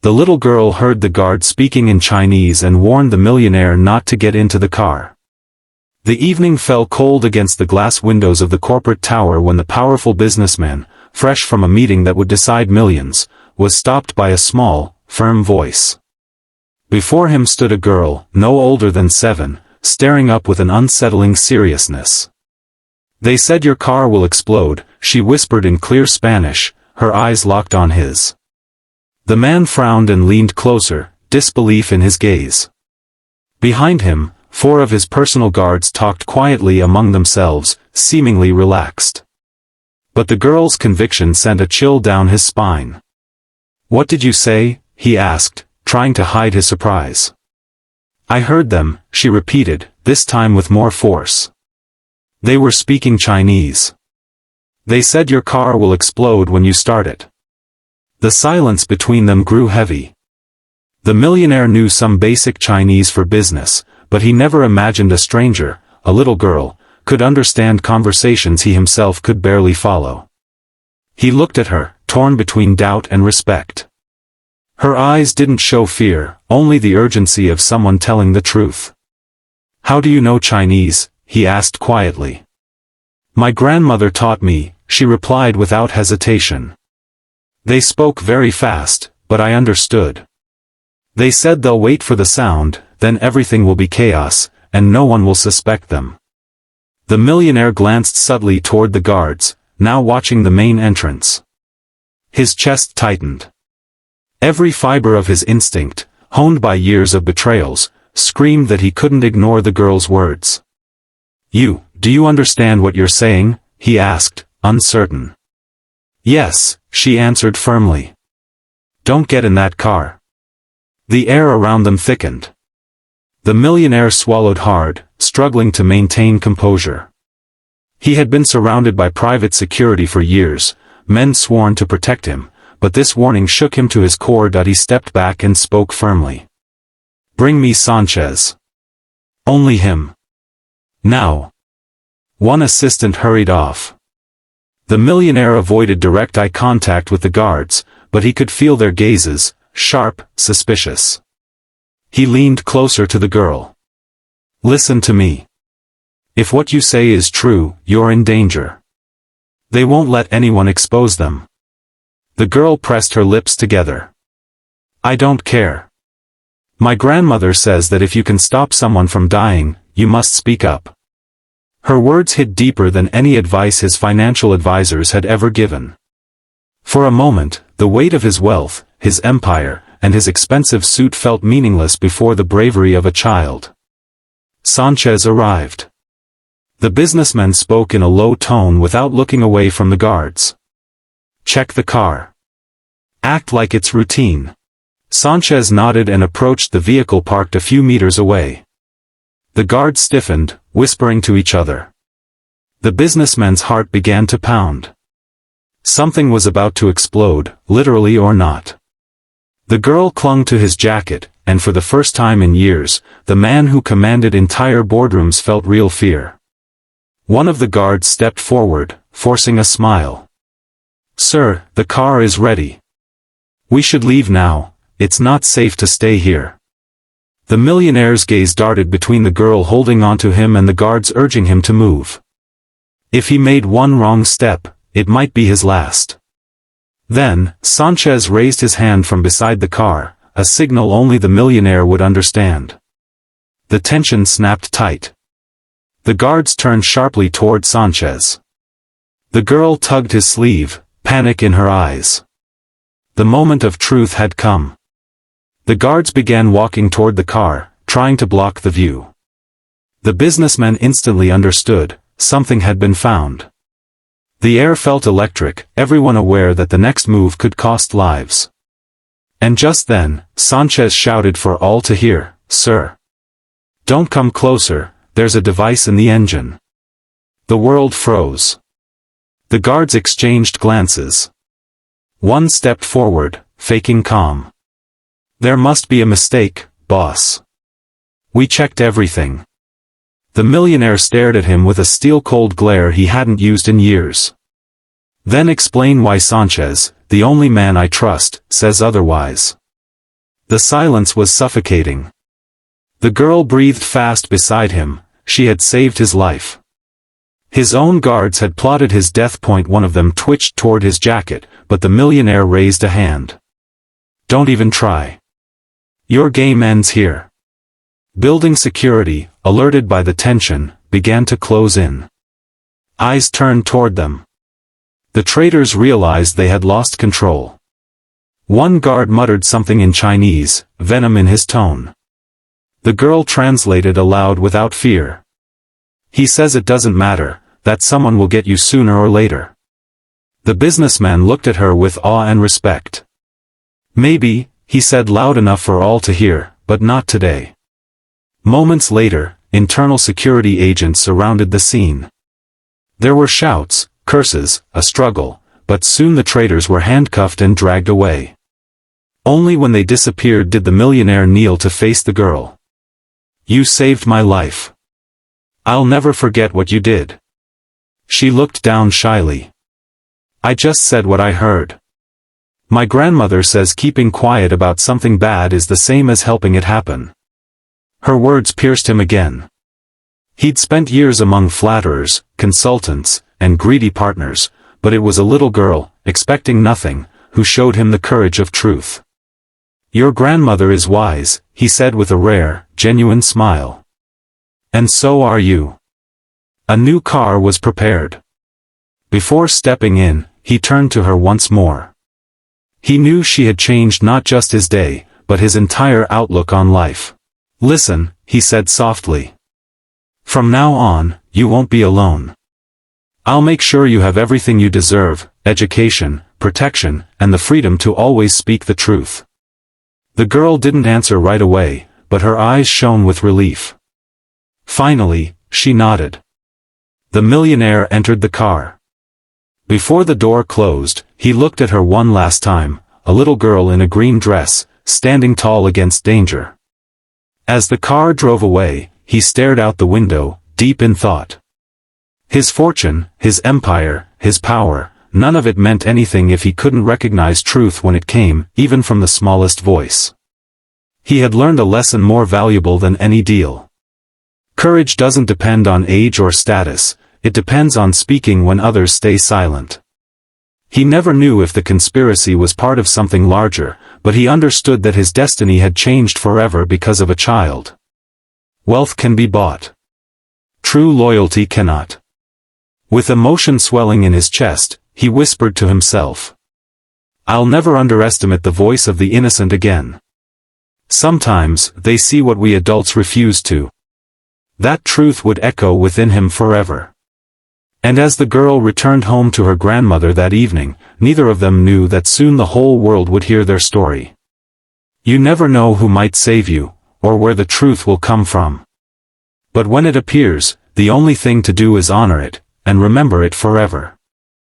The little girl heard the guard speaking in Chinese and warned the millionaire not to get into the car. The evening fell cold against the glass windows of the corporate tower when the powerful businessman, fresh from a meeting that would decide millions, was stopped by a small, firm voice. Before him stood a girl, no older than 7, staring up with an unsettling seriousness. "They said your car will explode," she whispered in clear Spanish, her eyes locked on his. The man frowned and leaned closer, disbelief in his gaze. Behind him, 4 of his personal guards talked quietly among themselves, seemingly relaxed. But the girl's conviction sent a chill down his spine. "What did you say?" he asked, trying to hide his surprise. "I heard them," she repeated, this time with more force. "They were speaking Chinese. They said your car will explode when you start it." The silence between them grew heavy. The millionaire knew some basic Chinese for business, but he never imagined a stranger, a little girl, could understand conversations he himself could barely follow. He looked at her, torn between doubt and respect. Her eyes didn't show fear, only the urgency of someone telling the truth. "How do you know Chinese?" he asked quietly. "My grandmother taught me," she replied without hesitation. "They spoke very fast, but I understood. They said they'll wait for the sound, then everything will be chaos, and no one will suspect them." The millionaire glanced subtly toward the guards, now watching the main entrance. His chest tightened. Every fiber of his instinct, honed by years of betrayals, screamed that he couldn't ignore the girl's words. Do you understand what you're saying?" he asked, uncertain. "Yes," she answered firmly. "Don't get in that car." The air around them thickened. The millionaire swallowed hard, struggling to maintain composure. He had been surrounded by private security for years, men sworn to protect him, but this warning shook him to his core. He stepped back and spoke firmly. "Bring me Sanchez. Only him. Now." One assistant hurried off. The millionaire avoided direct eye contact with the guards, but he could feel their gazes, sharp, suspicious. He leaned closer to the girl. "Listen to me. If what you say is true, you're in danger. They won't let anyone expose them." The girl pressed her lips together. "I don't care. My grandmother says that if you can stop someone from dying, you must speak up." Her words hit deeper than any advice his financial advisors had ever given. For a moment, the weight of his wealth, his empire, and his expensive suit felt meaningless before the bravery of a child. Sanchez arrived. The businessman spoke in a low tone without looking away from the guards. "Check the car. Act like it's routine." Sanchez nodded and approached the vehicle parked a few meters away. The guards stiffened, whispering to each other. The businessman's heart began to pound. Something was about to explode, literally or not. The girl clung to his jacket, and for the first time in years, the man who commanded entire boardrooms felt real fear. One of the guards stepped forward, forcing a smile. "Sir, the car is ready. We should leave now, it's not safe to stay here." The millionaire's gaze darted between the girl holding onto him and the guards urging him to move. If he made one wrong step, it might be his last. Then, Sanchez raised his hand from beside the car, a signal only the millionaire would understand. The tension snapped tight. The guards turned sharply toward Sanchez. The girl tugged his sleeve, panic in her eyes. The moment of truth had come. The guards began walking toward the car, trying to block the view. The businessman instantly understood, something had been found. The air felt electric, everyone aware that the next move could cost lives. And just then, Sanchez shouted for all to hear, "Sir! Don't come closer, there's a device in the engine." The world froze. The guards exchanged glances. One stepped forward, faking calm. "There must be a mistake, boss. We checked everything." The millionaire stared at him with a steel-cold glare he hadn't used in years. "Then explain why Sanchez, the only man I trust, says otherwise." The silence was suffocating. The girl breathed fast beside him. She had saved his life. His own guards had plotted his death point. One of them twitched toward his jacket, but the millionaire raised a hand. Don't even try. Your game ends here. Building security, alerted by the tension, began to close in. Eyes turned toward them. The traitors realized they had lost control. One guard muttered something in Chinese, venom in his tone. The girl translated aloud without fear. He says it doesn't matter, that someone will get you sooner or later. The businessman looked at her with awe and respect. Maybe, he said loud enough for all to hear, but not today. Moments later, internal security agents surrounded the scene. There were shouts, curses, a struggle, but soon the traitors were handcuffed and dragged away. Only when they disappeared did the millionaire kneel to face the girl. You saved my life. I'll never forget what you did. She looked down shyly. I just said what I heard. My grandmother says keeping quiet about something bad is the same as helping it happen. Her words pierced him again. He'd spent years among flatterers, consultants, and greedy partners, but it was a little girl, expecting nothing, who showed him the courage of truth. Your grandmother is wise, he said with a rare, genuine smile. And so are you. A new car was prepared. Before stepping in, he turned to her once more. He knew she had changed not just his day, but his entire outlook on life. Listen, he said softly. From now on, you won't be alone. I'll make sure you have everything you deserve, education, protection, and the freedom to always speak the truth. The girl didn't answer right away, but her eyes shone with relief. Finally, she nodded. The millionaire entered the car. Before the door closed, he looked at her one last time, a little girl in a green dress, standing tall against danger. As the car drove away, he stared out the window, deep in thought. His fortune, his empire, his power, none of it meant anything if he couldn't recognize truth when it came, even from the smallest voice. He had learned a lesson more valuable than any deal. Courage doesn't depend on age or status, it depends on speaking when others stay silent. He never knew if the conspiracy was part of something larger, but he understood that his destiny had changed forever because of a child. Wealth can be bought. True loyalty cannot. With emotion swelling in his chest, he whispered to himself. I'll never underestimate the voice of the innocent again. Sometimes, they see what we adults refuse to. That truth would echo within him forever. And as the girl returned home to her grandmother that evening, neither of them knew that soon the whole world would hear their story. You never know who might save you, or where the truth will come from. But when it appears, the only thing to do is honor it, and remember it forever.